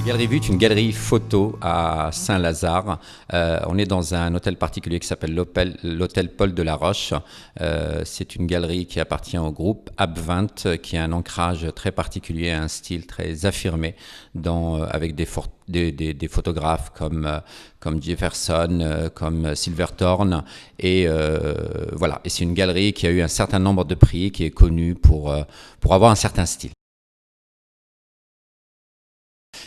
Galerie Vue est une galerie photo à Saint-Lazare. On est dans un hôtel particulier qui s'appelle l'hôtel Paul de la Roche. C'est une galerie qui appartient au groupe AB20, qui a un ancrage très particulier, un style très affirmé, avec des photographes comme Jefferson, comme Silverthorne. Et voilà. Et c'est une galerie qui a eu un certain nombre de prix, qui est connue pour avoir un certain style.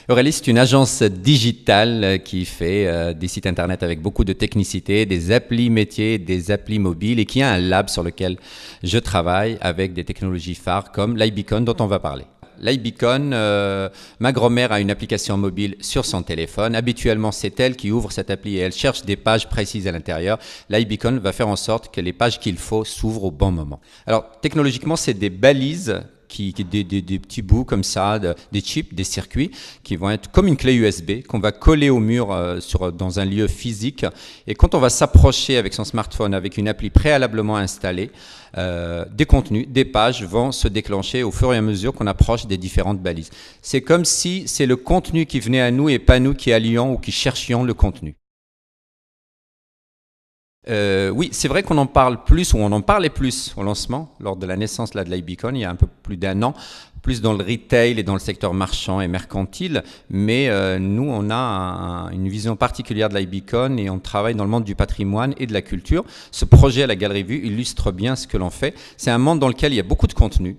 Aurélie, c'est une agence digitale qui fait des sites internet avec beaucoup de technicité, des applis métiers, des applis mobiles et qui a un lab sur lequel je travaille avec des technologies phares comme l'iBeacon dont on va parler. L'iBeacon, ma grand-mère a une application mobile sur son téléphone. Habituellement, c'est elle qui ouvre cette appli et elle cherche des pages précises à l'intérieur. L'iBeacon va faire en sorte que les pages qu'il faut s'ouvrent au bon moment. Alors, technologiquement, c'est des balises des petits bouts comme ça, des chips, des circuits qui vont être comme une clé USB qu'on va coller au mur dans un lieu physique. Et quand on va s'approcher avec son smartphone, avec une appli préalablement installée, des contenus, des pages vont se déclencher au fur et à mesure qu'on approche des différentes balises. C'est comme si c'est le contenu qui venait à nous et pas nous qui allions ou qui cherchions le contenu. Oui, c'est vrai qu'on en parle plus, ou on en parlait plus au lancement, lors de la naissance de l'iBeacon, il y a un peu plus d'1 an, plus dans le retail et dans le secteur marchand et mercantile, mais nous, on a une vision particulière de l'iBeacon et on travaille dans le monde du patrimoine et de la culture. Ce projet à la Galerie Vue illustre bien ce que l'on fait. C'est un monde dans lequel il y a beaucoup de contenu.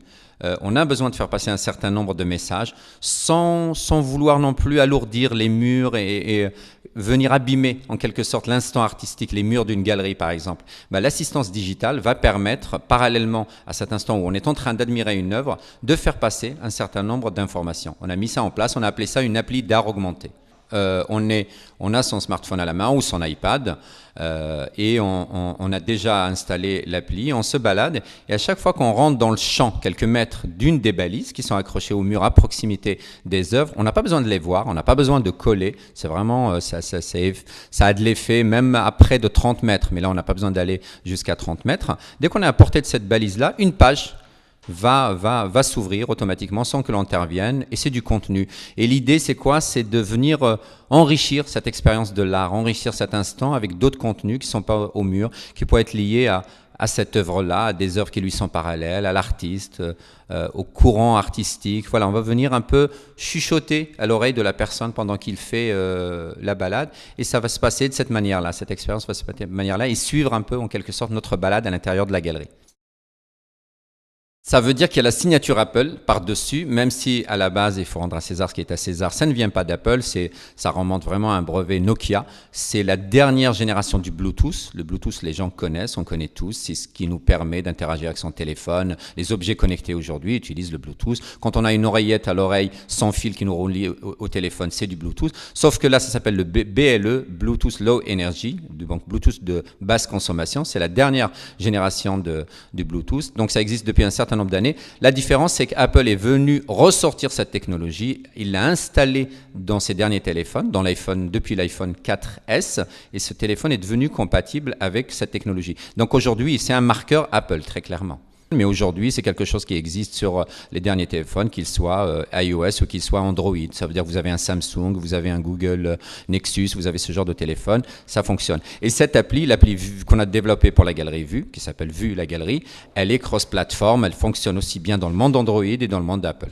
On a besoin de faire passer un certain nombre de messages sans vouloir non plus alourdir les murs et venir abîmer en quelque sorte l'instant artistique, les murs d'une galerie par exemple. L'assistance digitale va permettre, parallèlement à cet instant où on est en train d'admirer une œuvre, de faire passer un certain nombre d'informations. On a mis ça en place, on a appelé ça une appli d'art augmenté. On a son smartphone à la main ou son iPad et on a déjà installé l'appli, on se balade et à chaque fois qu'on rentre dans le champ quelques mètres d'une des balises qui sont accrochées au mur à proximité des œuvres, on n'a pas besoin de les voir, on n'a pas besoin de coller, c'est vraiment, ça a de l'effet même à près de 30 mètres, mais là on n'a pas besoin d'aller jusqu'à 30 mètres. Dès qu'on est à portée de cette balise-là, une page va s'ouvrir automatiquement sans que l'on intervienne et c'est du contenu. Et l'idée c'est quoi? C'est de venir enrichir cette expérience de l'art, enrichir cet instant avec d'autres contenus qui ne sont pas au mur, qui pourraient être liés à cette œuvre-là, à des œuvres qui lui sont parallèles, à l'artiste, au courant artistique. Voilà, on va venir un peu chuchoter à l'oreille de la personne pendant qu'il fait la balade et ça va se passer de cette manière-là, cette expérience va se passer de cette manière-là et suivre un peu en quelque sorte notre balade à l'intérieur de la galerie. Ça veut dire qu'il y a la signature Apple par-dessus, même si à la base, il faut rendre à César ce qui est à César. Ça ne vient pas d'Apple, ça remonte vraiment à un brevet Nokia. C'est la dernière génération du Bluetooth. Le Bluetooth, les gens connaissent, on connaît tous. C'est ce qui nous permet d'interagir avec son téléphone. Les objets connectés aujourd'hui utilisent le Bluetooth. Quand on a une oreillette à l'oreille sans fil qui nous relie au téléphone, c'est du Bluetooth. Sauf que là, ça s'appelle le BLE, Bluetooth Low Energy, donc Bluetooth de basse consommation. C'est la dernière génération du Bluetooth. Donc ça existe depuis un certain nombre d'années. La différence, c'est qu'Apple est venu ressortir cette technologie. Il l'a installée dans ses derniers téléphones, depuis l'iPhone 4S, et ce téléphone est devenu compatible avec cette technologie. Donc aujourd'hui, c'est un marqueur Apple, très clairement. Mais aujourd'hui, c'est quelque chose qui existe sur les derniers téléphones, qu'ils soient iOS ou qu'ils soient Android. Ça veut dire que vous avez un Samsung, vous avez un Google Nexus, vous avez ce genre de téléphone, ça fonctionne. Et cette appli, l'appli qu'on a développée pour la Galerie Vue, qui s'appelle Vue la Galerie, elle est cross-platform, elle fonctionne aussi bien dans le monde Android et dans le monde d'Apple.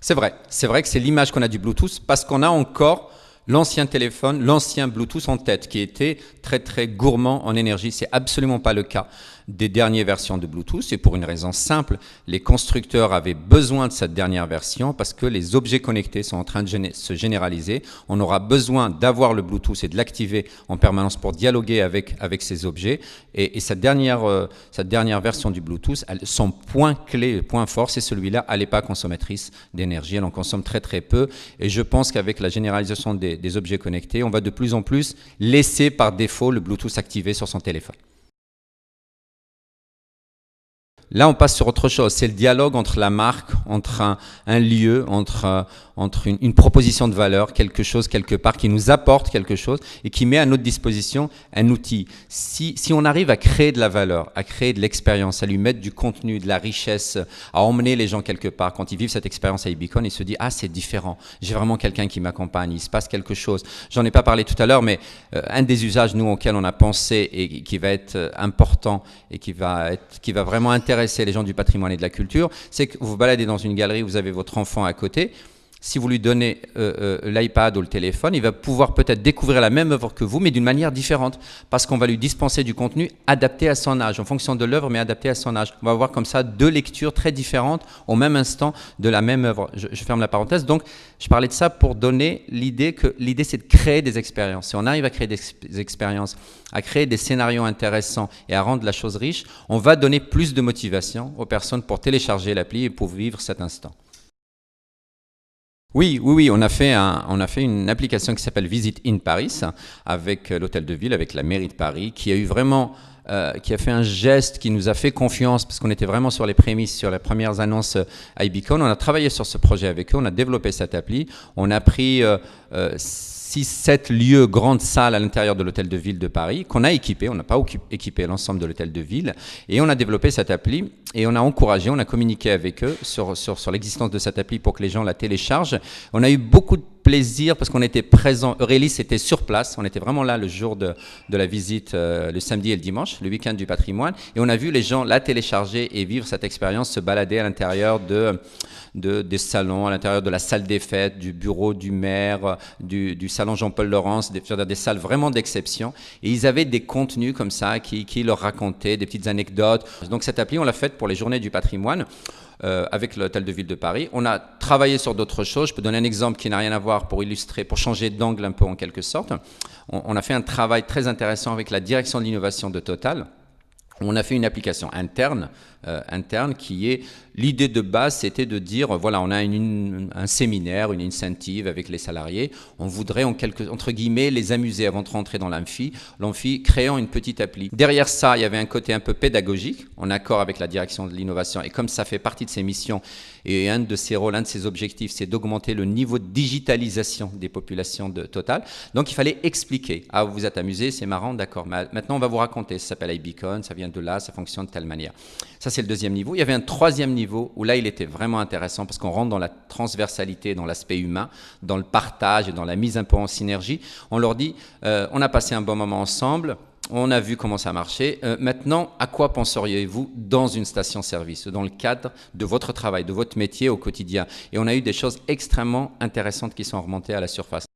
C'est vrai que c'est l'image qu'on a du Bluetooth parce qu'on a encore l'ancien téléphone, l'ancien Bluetooth en tête qui était très très gourmand en énergie. C'est absolument pas le cas des dernières versions de Bluetooth et pour une raison simple, les constructeurs avaient besoin de cette dernière version parce que les objets connectés sont en train de se généraliser. On aura besoin d'avoir le Bluetooth et de l'activer en permanence pour dialoguer avec ces objets et cette dernière version du Bluetooth, son point clé, le point fort, c'est celui-là, elle n'est pas consommatrice d'énergie, elle en consomme très très peu et je pense qu'avec la généralisation des objets connectés, on va de plus en plus laisser par défaut le Bluetooth activé sur son téléphone. Là, on passe sur autre chose. C'est le dialogue entre la marque, entre un lieu, entre entre une proposition de valeur, quelque chose quelque part qui nous apporte quelque chose et qui met à notre disposition un outil. Si on arrive à créer de la valeur, à créer de l'expérience, à lui mettre du contenu, de la richesse, à emmener les gens quelque part, quand ils vivent cette expérience à Ibicon, ils se disent « Ah, c'est différent, j'ai vraiment quelqu'un qui m'accompagne, il se passe quelque chose ». J'en ai pas parlé tout à l'heure, mais un des usages, nous, auxquels on a pensé et qui va être important et qui va vraiment intéresser les gens du patrimoine et de la culture, c'est que vous vous baladez dans une galerie, vous avez votre enfant à côté. Si vous lui donnez l'iPad ou le téléphone, il va pouvoir peut-être découvrir la même œuvre que vous, mais d'une manière différente, parce qu'on va lui dispenser du contenu adapté à son âge, en fonction de l'œuvre, mais adapté à son âge. On va avoir comme ça 2 lectures très différentes au même instant de la même œuvre. Je ferme la parenthèse. Donc, je parlais de ça pour donner l'idée que l'idée, c'est de créer des expériences. Si on arrive à créer des expériences, à créer des scénarios intéressants et à rendre la chose riche, on va donner plus de motivation aux personnes pour télécharger l'appli et pour vivre cet instant. Oui, on a fait une application qui s'appelle Visit in Paris avec l'Hôtel de Ville, avec la mairie de Paris, qui a eu vraiment, qui a fait un geste qui nous a fait confiance parce qu'on était vraiment sur les prémices, sur les premières annonces à Ibicon. On a travaillé sur ce projet avec eux, on a développé cette appli, on a pris 6-7 lieux, grandes salles à l'intérieur de l'Hôtel de Ville de Paris, qu'on a équipé, on n'a pas équipé l'ensemble de l'Hôtel de Ville, et on a développé cette appli, et on a encouragé, on a communiqué avec eux sur l'existence de cette appli pour que les gens la téléchargent. On a eu beaucoup de plaisir parce qu'on était présents, Eurélis était sur place, on était vraiment là le jour de la visite, le samedi et le dimanche, le week-end du patrimoine, et on a vu les gens la télécharger et vivre cette expérience, se balader à l'intérieur des salons, à l'intérieur de la salle des fêtes, du bureau du maire, du salon Jean-Paul Laurence, des salles vraiment d'exception. Et ils avaient des contenus comme ça qui leur racontaient des petites anecdotes. Donc cette appli, on l'a faite pour les journées du patrimoine avec l'Hôtel de Ville de Paris. On a travaillé sur d'autres choses. Je peux donner un exemple qui n'a rien à voir pour illustrer, pour changer d'angle un peu en quelque sorte. On a fait un travail très intéressant avec la direction de l'innovation de Total. On a fait une application interne qui est, l'idée de base, c'était de dire, voilà, on a un séminaire, une incentive avec les salariés, on voudrait entre guillemets les amuser avant de rentrer dans l'amphi, créant une petite appli. Derrière ça, il y avait un côté un peu pédagogique, en accord avec la direction de l'innovation, et comme ça fait partie de ses missions, et un de ses rôles, un de ses objectifs, c'est d'augmenter le niveau de digitalisation des populations de Total. Donc il fallait expliquer, ah, vous vous êtes amusé, c'est marrant, d'accord, mais maintenant on va vous raconter, ça s'appelle Ibicon, ça vient de là, ça fonctionne de telle manière. Ça, c'est le deuxième niveau. Il y avait un troisième niveau où là, il était vraiment intéressant parce qu'on rentre dans la transversalité, dans l'aspect humain, dans le partage et dans la mise un peu en synergie. On leur dit, on a passé un bon moment ensemble, on a vu comment ça marchait. Maintenant, à quoi penseriez-vous dans une station-service, dans le cadre de votre travail, de votre métier au quotidien? Et on a eu des choses extrêmement intéressantes qui sont remontées à la surface.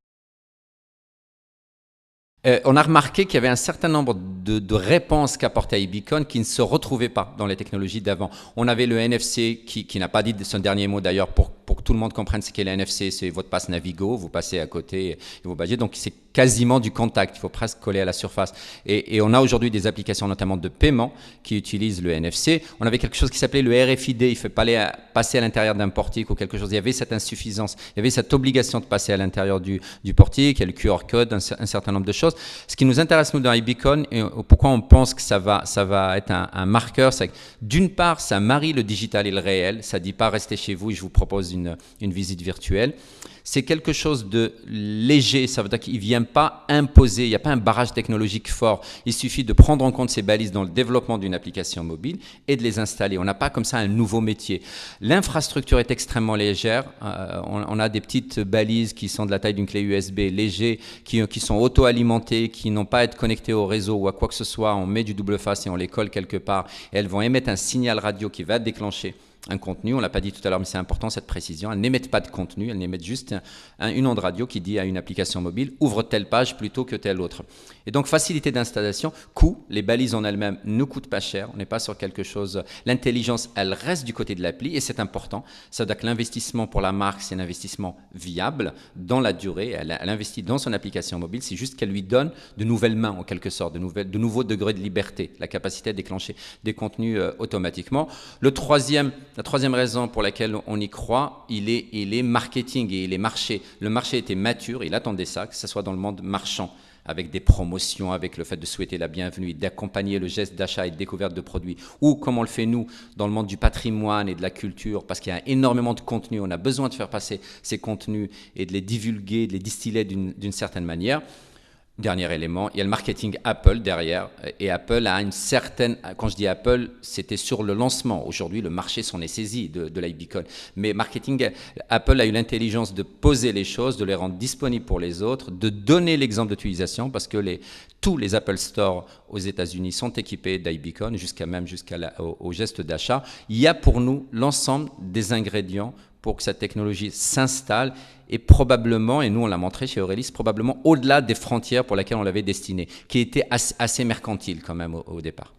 On a remarqué qu'il y avait un certain nombre de réponses qu'apportait Ibicon qui ne se retrouvaient pas dans les technologies d'avant. On avait le NFC qui n'a pas dit son dernier mot d'ailleurs pour que tout le monde comprenne ce qu'est le NFC, c'est votre passe Navigo, vous passez à côté et vous badgez, donc c'est quasiment du contact, il faut presque coller à la surface. Et on a aujourd'hui des applications notamment de paiement qui utilisent le NFC. On avait quelque chose qui s'appelait le RFID, il ne faut pas passer à l'intérieur d'un portique ou quelque chose, il y avait cette insuffisance, il y avait cette obligation de passer à l'intérieur du portique, il y a le QR code, un certain nombre de choses. Ce qui nous intéresse nous dans Ibicon et pourquoi on pense que ça va être un marqueur, c'est que d'une part ça marie le digital et le réel, ça ne dit pas restez chez vous et je vous propose une visite virtuelle. C'est quelque chose de léger, ça veut dire qu'il ne vient pas imposer, il n'y a pas un barrage technologique fort. Il suffit de prendre en compte ces balises dans le développement d'une application mobile et de les installer. On n'a pas comme ça un nouveau métier. L'infrastructure est extrêmement légère. On a des petites balises qui sont de la taille d'une clé USB, légères, qui sont auto-alimentées, qui n'ont pas à être connectées au réseau ou à quoi que ce soit. On met du double face et on les colle quelque part. Et elles vont émettre un signal radio qui va déclencher un contenu, on ne l'a pas dit tout à l'heure, mais c'est important cette précision, elles n'émettent pas de contenu, elles n'émettent juste une onde radio qui dit à une application mobile, ouvre telle page plutôt que telle autre. Et donc facilité d'installation, coût, les balises en elles-mêmes ne coûtent pas cher, on n'est pas sur quelque chose, l'intelligence elle reste du côté de l'appli et c'est important, ça veut dire que l'investissement pour la marque c'est un investissement viable dans la durée, elle investit dans son application mobile, c'est juste qu'elle lui donne de nouvelles mains en quelque sorte, de nouveaux degrés de liberté, la capacité à déclencher des contenus automatiquement. La troisième raison pour laquelle on y croit, il est marketing et il est marché. Le marché était mature, il attendait ça, que ce soit dans le monde marchand, avec des promotions, avec le fait de souhaiter la bienvenue, d'accompagner le geste d'achat et de découverte de produits, ou comme on le fait nous dans le monde du patrimoine et de la culture, parce qu'il y a énormément de contenu, on a besoin de faire passer ces contenus et de les divulguer, de les distiller d'une certaine manière. Dernier élément, il y a le marketing Apple derrière, et Apple a une certaine, quand je dis Apple, c'était sur le lancement. Aujourd'hui, le marché s'en est saisi de l'iBeacon. Mais marketing, Apple a eu l'intelligence de poser les choses, de les rendre disponibles pour les autres, de donner l'exemple d'utilisation, parce que tous les Apple Store aux États-Unis sont équipés d'iBeacon, jusqu'au geste d'achat. Il y a pour nous l'ensemble des ingrédients pour que cette technologie s'installe et probablement, et nous on l'a montré chez Aurélis, probablement au-delà des frontières pour lesquelles on l'avait destinée, qui était assez mercantile quand même au départ.